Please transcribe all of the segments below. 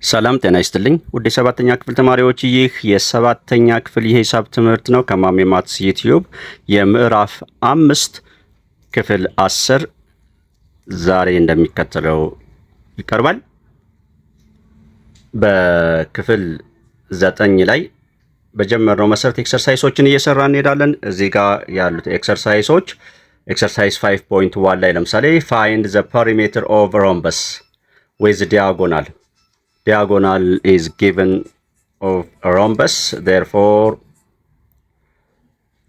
ሰላም ጤና ይስጥልኝ ውድ የሰባተኛ ክፍል ተማሪዎች፣ ይህ የሰባተኛ ክፍል የሂሳብ ትምህርት ነው ከማሜ ማትስ ዩቲዩብ የምዕራፍ 5 ክፍል 10 ዛሬ እንደሚከተለው ይቀርባል። በክፍል 9 ላይ በጀመርነው መሰረት ኤክሰርሳይሶችን እየሰራን እንሄዳለን። እዚህ ጋር ያሉት ኤክሰርሳይሶች ኤክሰርሳይዝ 5.1 ላይ ለምሳሌ find the perimeter of a rhombus with diagonal. Diagonal is given of a rhombus, therefore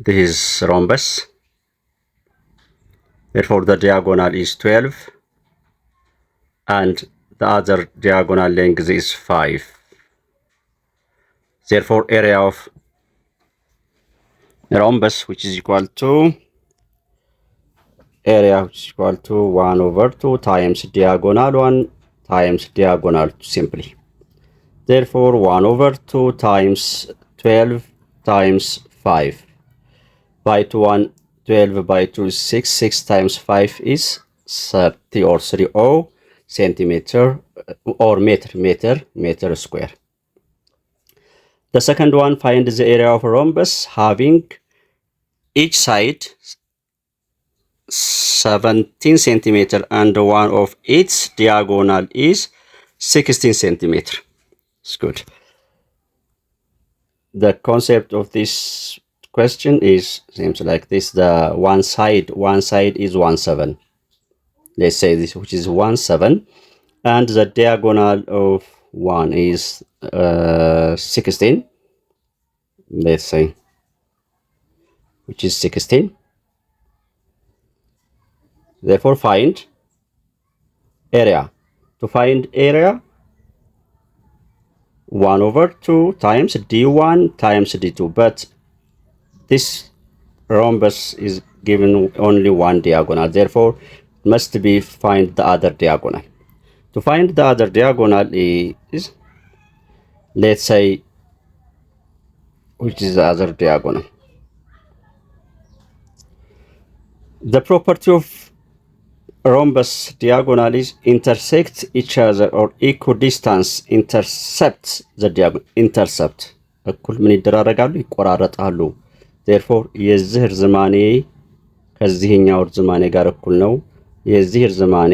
this is rhombus, therefore the diagonal is 12 and the other diagonal length is 5. Therefore area of a rhombus which is equal to 1/2 times diagonal 1 times diagonal 2 simply. Therefore 1/2 times 12 times 5 by 2 1, 12 by 2 is 6, 6 times 5 is 30 or 30 centimeter or meter square. The second one, find the area of a rhombus having each side 17 centimeter and one of its diagonal is 16 centimeter. It's good. The concept of this question is seems like this. The one side is 1/7. Let's say this, which is 1/7, and the diagonal of 1 is 16. Let's say, which is 16. Therefore find area. To find area, 1/2 times d1 times d2, but this rhombus is given only one diagonal, therefore must be find the other diagonal. To find the other diagonal is, let's say, which is the other diagonal. The property of rhombus diagonal is intersect each other or equidistance intercept the diagonal. Intercept እኩል ምን ይደራረጋሉ? ይቆራረጣሉ። therefore የዚህ ርዝማኔ ከዚህኛው ርዝማኔ ጋር እኩል ነው፣ የዚህ ርዝማኔ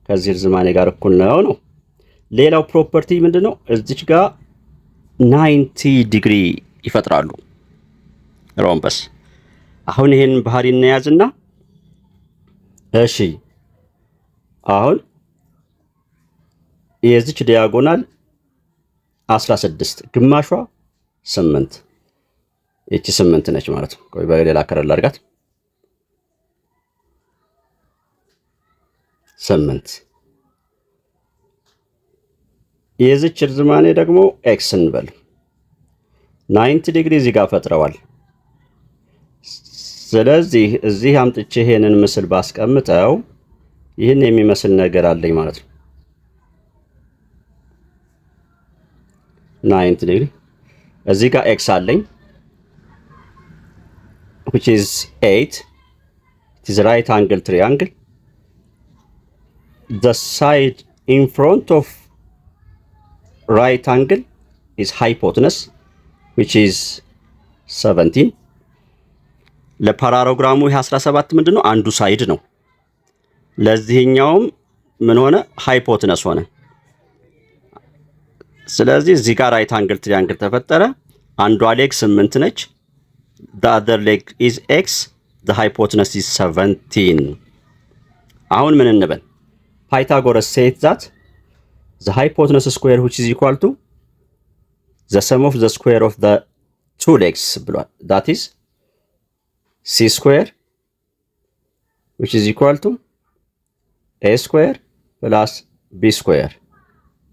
ከዚህ ርዝማኔ ጋር እኩል ነው። ሌላው ፕሮፐርቲ ምንድነው? እዚች ጋር 90 ዲግሪ ይፈጥራሉ ሮምበስ። አሁን ይሄን ባህሪ እናያዝና እሺ አሁን የዚች ዲያጎናል 16 ግማሿ 8 እቺ 8 ነች ማለት ነው። ቆይ በሌላ ከረል አድርጋት 8 የዚች ርዝማኔ ደግሞ ኤክስ እንበል 90 ዲግሪ እዚህ ጋር ፈጥረዋል። ስለዚህ እዚህ አምጥቼ ይሄንን ምስል ባስቀምጠው ይህን የሚመስል ነገር አለኝ ማለት ነው። 90 ዲግሪ እዚህ ጋር ኤክስ አለኝ which is 8. It is right angle triangle. The side in front of right angle is hypotenuse which is 17. ለፓራግራሙ ይሄ 17 ምንድነው? አንዱ ሳይድ ነው። ለዚህኛውም ምን ሆነ? ሃይፖተነስ ሆነ። ስለዚህ እዚህ ጋር ራይት አንግል ትሪያንግል ተፈጠረ። አንዷ ሌግ 8 ነች። the other leg is x, the hypotenuse is 17. አሁን ምን እንበል? Pythagoras said that the hypotenuse square which is equal to the sum of the square of the two legs ብሏል። that is c square which is equal to a square plus b square.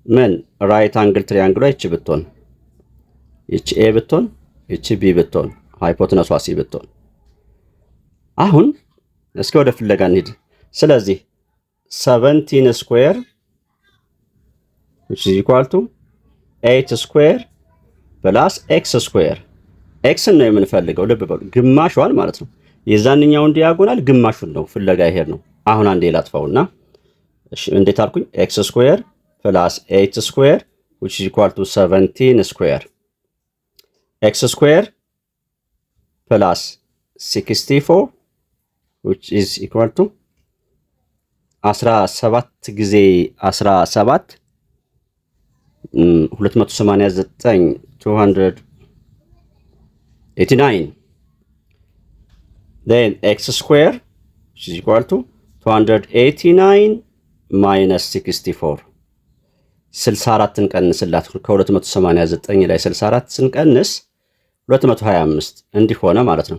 ምን ራይት አንግል ትሪያንግሏ ይቺ ብትሆን ይቺ a ብትሆን ይቺ b ብትሆን ሃይፖተነሷ c ብትሆን። አሁን እስኪ ወደ ፍለጋ እንሂድ። ስለዚህ 17 square which is equal to 8 square plus x square. x ነው የምንፈልገው፣ ልብ በሉ ግማሿን ማለት ነው። የዛንኛውን ዲያጎናል ግማሹን ነው ፍለጋ ይሄድ ነው። አሁን አንዴ ላጥፋውና እሺ እንዴት አልኩኝ? x square plus 8 square which is equal to 17 square. X square plus 64 which is equal to 17 ጊዜ 17 289 289. Then x square which is equal to 289 minus 64. 64 እንቀንስላት ከ289 ላይ 64 ስንቀንስ 225 እንዲህ ሆነ ማለት ነው።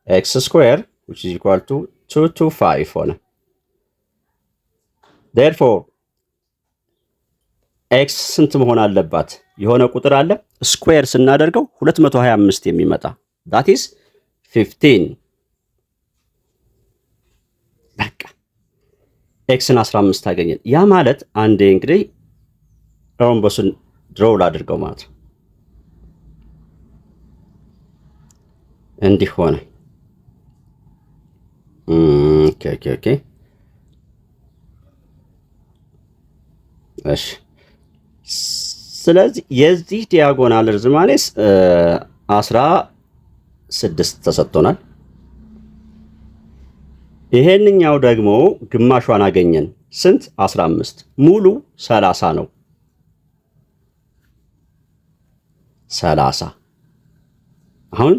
x square which is equal to 225 ሆነ። Therefore x ስንት መሆን አለባት? የሆነ ቁጥር አለ ስኩዌር ስናደርገው 225 የሚመጣ that is 15። በቃ ኤክስን 15 አገኘን። ያ ማለት አንዴ እንግዲህ ሮምበሱን ድሮው ላድርገው ማለት ነው። እንዲህ ሆነ። ኦኬ እሺ። ስለዚህ የዚህ ዲያጎናል ርዝማኔስ 16 ተሰጥቶናል። ይሄንኛው ደግሞ ግማሿን አገኘን። ስንት? 15። ሙሉ 30 ነው። 30 አሁን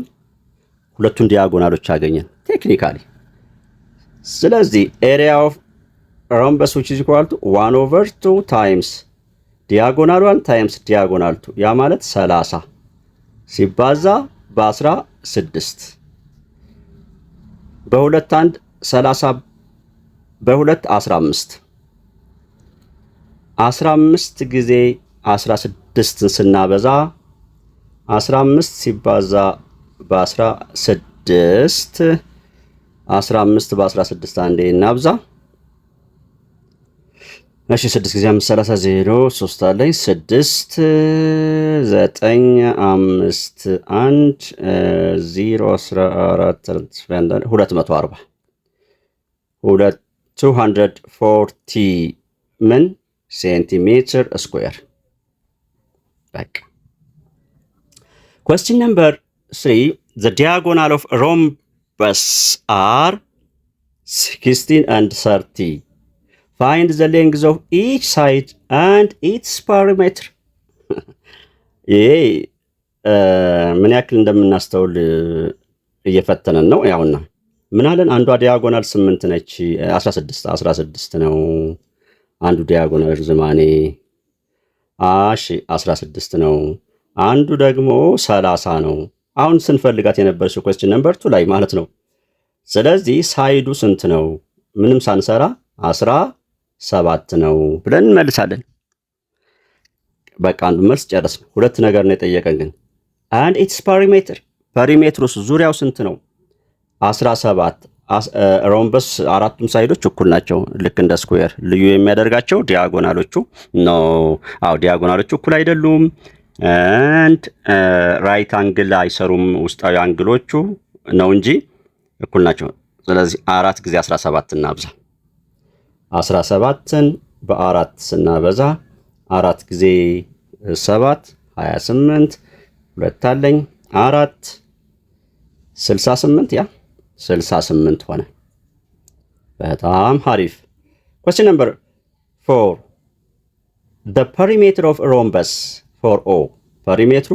ሁለቱን ዲያጎናሎች አገኘን ቴክኒካሊ። ስለዚህ ኤሪያ ኦፍ ሮምበስ which is equal to 1/2 times ዲያጎናል 1 times ዲያጎናል 2 ያ ማለት 30 ሲባዛ በ16 በሁለት አንድ 30 በሁለት 15 15 ጊዜ 16ን ስናበዛ 15 ሲባዛ በ16 15 በ16 አንዴ እናብዛ። እሺ 6 ጊዜ 5 30 0 3 አለኝ 6 9 5 1 0 14 240 240 ምን ሴንቲሜትር ስኩዌር። በቃ question number 3 the diagonal of rhombus are 16 and 30. Find the length of each side and its perimeter. ይሄ ምን ያክል እንደምናስተውል እየፈተነን ነው። ያውና ምን አለን? አንዷ ዲያጎናል 8 ነች 16 ነው አንዱ ዲያጎናል ርዝማኔ። እሺ 16 ነው። አንዱ ደግሞ 30 ነው። አሁን ስንፈልጋት የነበረችው question number 2 ላይ ማለት ነው። ስለዚህ ሳይዱ ስንት ነው? ምንም ሳንሰራ 17 ነው ብለን እንመልሳለን። በቃ አንዱ መልስ ጨረስን። ሁለት ነገር ነው የጠየቀን ግን and its perimeter ፐሪሜትሩስ ዙሪያው ስንት ነው? 17 ሮምበስ አራቱም ሳይዶች እኩል ናቸው ልክ እንደ ስኩዌር። ልዩ የሚያደርጋቸው ዲያጎናሎቹ ነው። አዎ ዲያጎናሎቹ እኩል አይደሉም and ራይት አንግል አይሰሩም ውስጣዊ አንግሎቹ ነው እንጂ እኩል ናቸው። ስለዚህ 4 ጊዜ 17 እናብዛ። 17ን በ4 ስናበዛ 4 ጊዜ 7 28 ሁለት አለኝ 4 68 ያ 68 ሆነ። በጣም አሪፍ። question number 4 the perimeter of rhombus for O ፐሪሜትሩ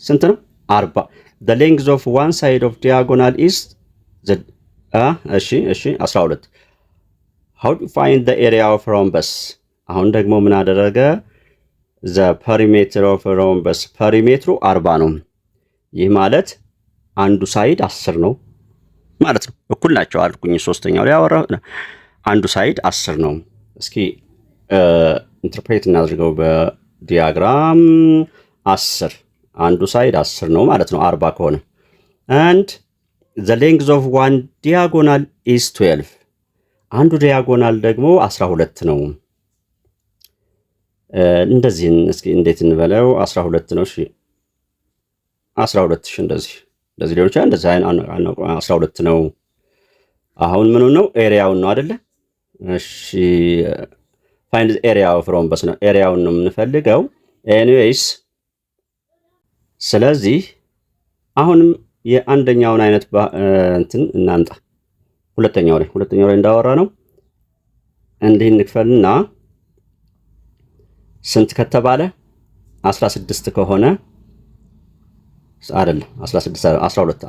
ስንት ነው? 40 the length of one side of diagonal is the እሺ 12 how to find the area of rhombus አሁን ደግሞ ምን አደረገ? the perimeter of rhombus ፐሪሜትሩ 40 ነው። ይህ ማለት አንዱ ሳይድ 10 ነው ማለት ነው። እኩል ናቸው አልኩኝ። ሶስተኛው ላይ ያወራው አንዱ ሳይድ 10 ነው። እስኪ ኢንተርፕሬት እናድርገው በዲያግራም 10 አንዱ ሳይድ 10 ነው ማለት ነው 40 ከሆነ and the length of one diagonal is 12 አንዱ ዲያጎናል ደግሞ 12 ነው። እንደዚህ እስኪ እንዴት እንበለው? 12 ነው። እሺ 12 እንደዚህ ሊሆን ይችላል። እንደዚህ 12 ነው። አሁን ምኑ ነው? ኤሪያውን ነው አይደለ? እሺ find the area of rhombus ነው። ኤሪያውን ነው የምንፈልገው። ኤኒዌይስ ስለዚህ አሁንም የአንደኛውን አይነት እንትን እናምጣ። ሁለተኛው ላይ እንዳወራ ነው እንዲህ እንክፈልና ስንት ከተባለ 16 ከሆነ አይደለም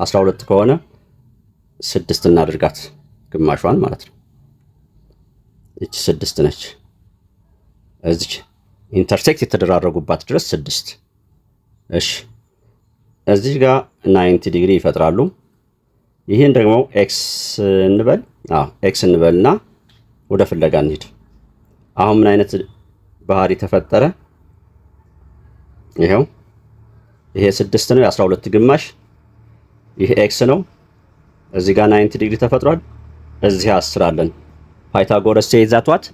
12 ከሆነ 6 እናድርጋት ግማሿን ማለት ነው። እቺ 6 ነች። እዚች ኢንተርሴክት የተደራረጉባት ድረስ 6። እሺ እዚህ ጋር 90 ዲግሪ ይፈጥራሉ። ይህን ደግሞ ኤክስ እንበል። ኤክስ እንበልና ወደ ፍለጋ እንሂድ። አሁን ምን አይነት ባህሪ ተፈጠረ? ይሄው ይሄ 6 ነው፣ የ12 ግማሽ። ይሄ ኤክስ ነው። እዚህ ጋር 90 ዲግሪ ተፈጥሯል። እዚህ 10 አለን። ፓይታጎረስ says that what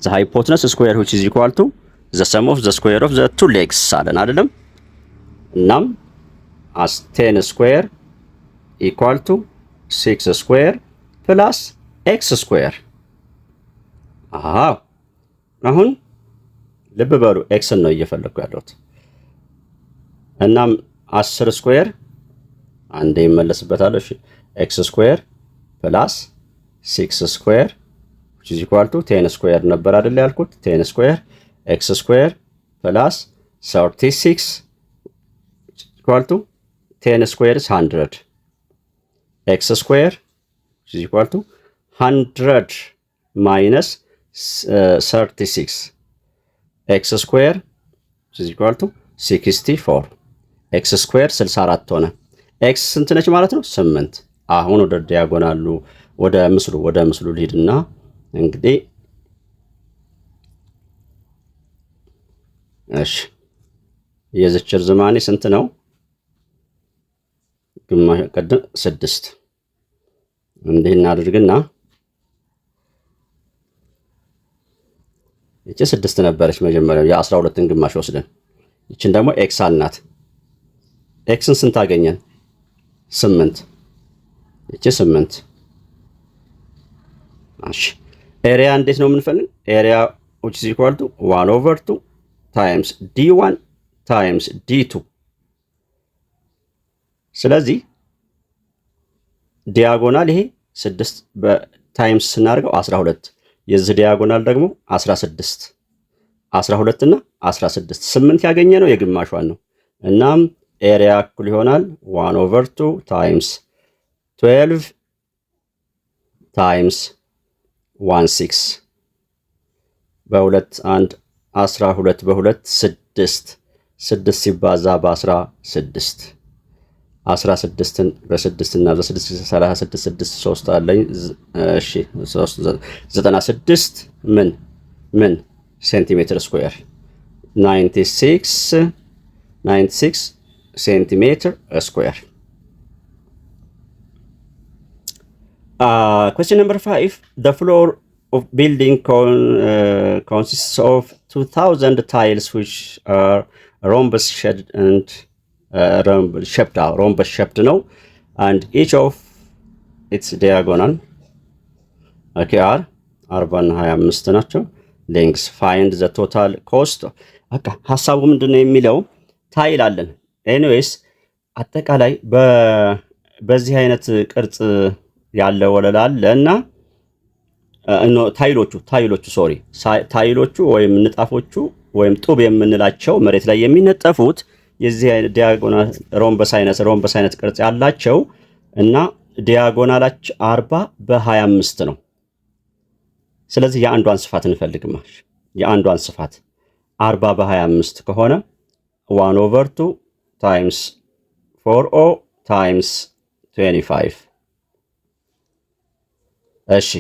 the hypotenuse square which is equal to the sum of the square of the two legs አለን አይደለም? እናም as 10 square equal to 6 square plus x square። አሁን ልብ በሉ x ነው እየፈለኩ ያለሁት። እናም 10 ስኩዌር አንዴ ይመለስበታል። እሺ x ስኩዌር ፕላስ 6 ስኩዌር which is equal to 10 ስኩዌር ነበር አይደል ያልኩት? 10 ስኩዌር x ስኩዌር ፕላስ 36 equal to 10 square is 100. X square is equal to 100 minus 36. X square is equal to 64. X square 64 ሆነ። X ስንት ነች ማለት ነው? 8። አሁን ወደ ዲያጎናሉ ወደ ምስሉ ልሂድና እንግዲህ እሺ የዚች ርዝማኔ ስንት ነው? ግማሽ ቀደም 6 እንዲህ እናድርግና እቺ 6 ነበረች መጀመሪያው የ12ን ግማሽ ወስደን እቺን ደግሞ ኤክስ አልናት። ኤክስን ስንት አገኘን? 8። እቺ 8። እሺ ኤሪያ እንዴት ነው የምንፈልግ? ኤሪያ which is equal to 1/2 times d1 times d2። ስለዚህ ዲያጎናል ይሄ 6 በታይምስ ስናደርገው 12፣ የዚህ ዲያጎናል ደግሞ 16። 12 እና 16 8 ያገኘ ነው የግማሿን ነው። እናም ኤሪያ እኩል ይሆናል 1/2 ታይምስ 12 ታይምስ 16 በ2 1 12 በ2 6 6 ሲባዛ በ16 16ን በ6 እና በ6 36 6 3 አለኝ። እሺ 96 ምን ሴንቲሜትር ስኩዌር 96 ሴንቲሜትር ስኩዌር። Question number 5. The floor of building consists of 2000 tiles which are rhombus shaped and rhombus shaped ነው and each of its diagonal are 40 እና 25 ናቸው። lengths find the total cost። በቃ ሐሳቡ ምንድነው የሚለው ታይል አለን። ኤኒዌይስ አጠቃላይ በዚህ አይነት ቅርጽ ያለ ወለል አለ እና ታይሎቹ ወይም ንጣፎቹ ወይም ጡብ የምንላቸው መሬት ላይ የሚነጠፉት የዚህ ዲያጎናል ሮምበስ አይነት ቅርጽ ያላቸው እና ዲያጎናላቸው 40 በ25 ነው። ስለዚህ የአንዷን ስፋት እንፈልግማ። የአንዷን ስፋት 40 በ25 ከሆነ 1/2 ታይምስ 4o ታይምስ 25። እሺ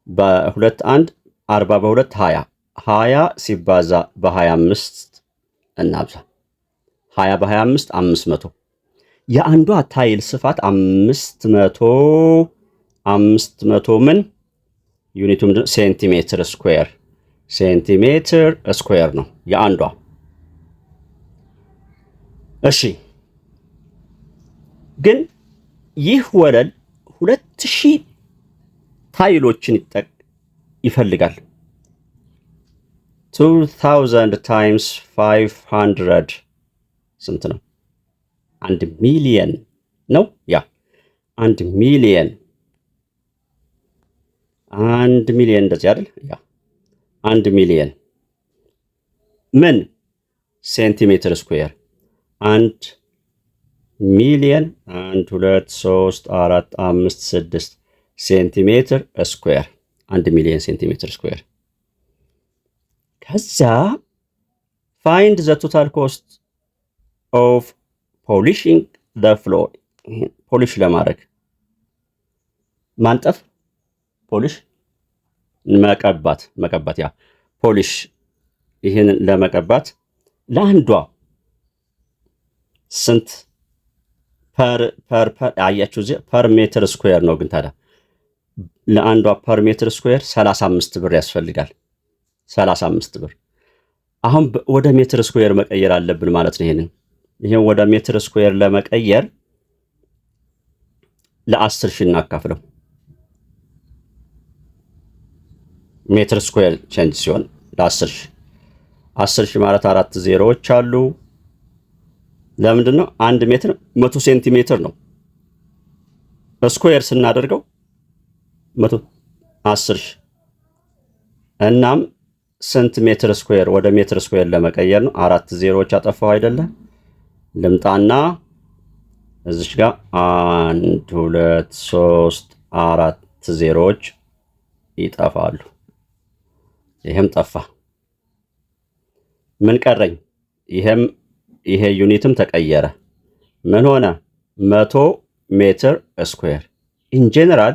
በ2 1 40 በ2 20 ሲባዛ በ25 እናብዛ። 20 በ25 500። የአንዷ ታይል ስፋት 500 ምን ዩኒቱ ምንድን ነው? ሴንቲሜትር ስኩዌር ነው የአንዷ። እሺ ግን ይህ ወለል 2000 ታይሎችን ይፈልጋል። 2000 times 500 ስንት ነው? 1 ሚሊየን ነው። ያ 1 ሚሊየን 1 ሚሊየን እንደዚህ አይደል? ያ 1 ሚሊየን ምን ሴንቲሜትር ስኩዌር 1 ሚሊየን 1 2 3 4 5 6 ሴንቲሜትር ስኩዌር 1 ሚሊየን ሴንቲሜትር ስኩዌር። ከዛ ፋይንድ ዘ ቶታል ኮስት ኦፍ ፖሊሽንግ ዘ ፍሎር። ፖሊሽ ለማድረግ ማንጠፍ፣ ፖሊሽ መቀባት ያ ፖሊሽ ይህን ለመቀባት ለአንዷ ስንት ፐር አያችሁ እዚህ ፐር ሜትር ስኩዌር ነው። ግን ታዲያ ለአንዷ ፐር ሜትር ስኩዌር 35 ብር ያስፈልጋል። 35 ብር። አሁን ወደ ሜትር ስኩዌር መቀየር አለብን ማለት ነው። ይሄን ወደ ሜትር ስኩዌር ለመቀየር ለ10 ሺህ እናካፍለው። ሜትር ስኩዌር ቼንጅ ሲሆን ለ10 ሺህ 10 ሺህ ማለት 4 ዜሮዎች አሉ። ለምንድን ነው 1 ሜትር 100 ሴንቲሜትር ነው። ስኩዌር ስናደርገው 110 ሺህ እናም ስንት ሜትር ስኩዌር ወደ ሜትር ስኩዌር ለመቀየር ነው። 4 ዜሮዎች አጠፋው አይደለ? ልምጣና እዚች ጋር 1 2 3 4 ዜሮዎች ይጠፋሉ። ይሄም ጠፋ። ምን ቀረኝ? ይሄ ዩኒትም ተቀየረ። ምን ሆነ? 100 ሜትር ስኩዌር። ኢን ጀነራል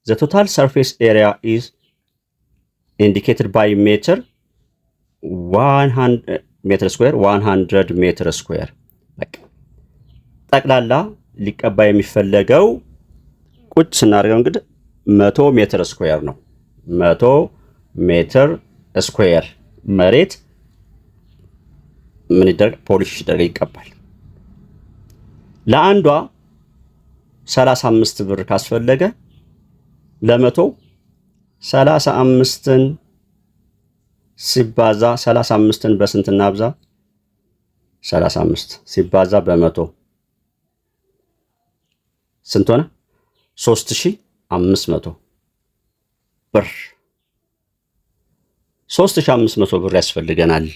ዘ ቶታል ሰርፌስ ኤሪያ ኢዝ ኢንዲኬትድ ባይ ሜትር 100 ሜትር ስኩዌር 100 ሜትር ስኩዌር። በቃ ጠቅላላ ሊቀባ የሚፈለገው ቁጭ ስናደርገው እንግዲህ 100 ሜትር ስኩዌር ነው። 100 ሜትር ስኩዌር መሬት ምን ይደረግ? ፖሊሽ ይደረግ፣ ይቀባል። ለአንዷ 35 ብር ካስፈለገ ለ100 35ን ሲባዛ 35ን በስንት እናብዛ? 35 ሲባዛ በ100 ስንት ሆነ? 3500 ብር 3500 ብር ያስፈልገናል።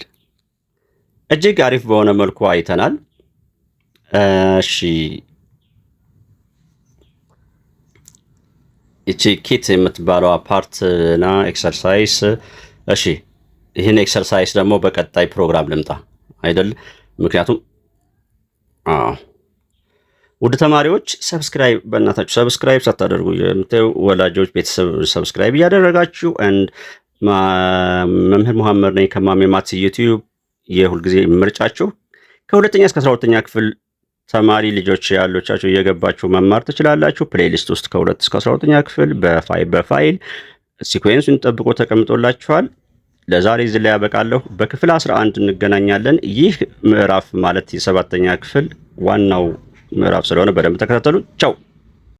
እጅግ አሪፍ በሆነ መልኩ አይተናል። እሺ እቺ ኪት የምትባለው ፓርትና ኤክሰርሳይዝ። እሺ ይህን ኤክሰርሳይዝ ደግሞ በቀጣይ ፕሮግራም ልምጣ አይደል? ምክንያቱም ውድ ተማሪዎች ሰብስክራይብ፣ በእናታችሁ ሰብስክራይብ ሳታደርጉ የምታዩ ወላጆች ቤተሰብ ሰብስክራይብ እያደረጋችሁ መምህር መሐመድ ነኝ ከማሜ ማትስ ዩቲዩብ የሁልጊዜ ምርጫችሁ። ከሁለተኛ እስከ 12ኛ ክፍል ተማሪ ልጆች ያሎቻችሁ እየገባችሁ መማር ትችላላችሁ። ፕሌሊስት ውስጥ ከ2 እስከ 12ኛ ክፍል በፋይል ሲኩዌንሱን ጠብቆ ተቀምጦላችኋል። ለዛሬ እዚህ ላይ ያበቃለሁ። በክፍል 11 እንገናኛለን። ይህ ምዕራፍ ማለት የ7ኛ ክፍል ዋናው ምዕራፍ ስለሆነ በደንብ ተከታተሉ። ቻው።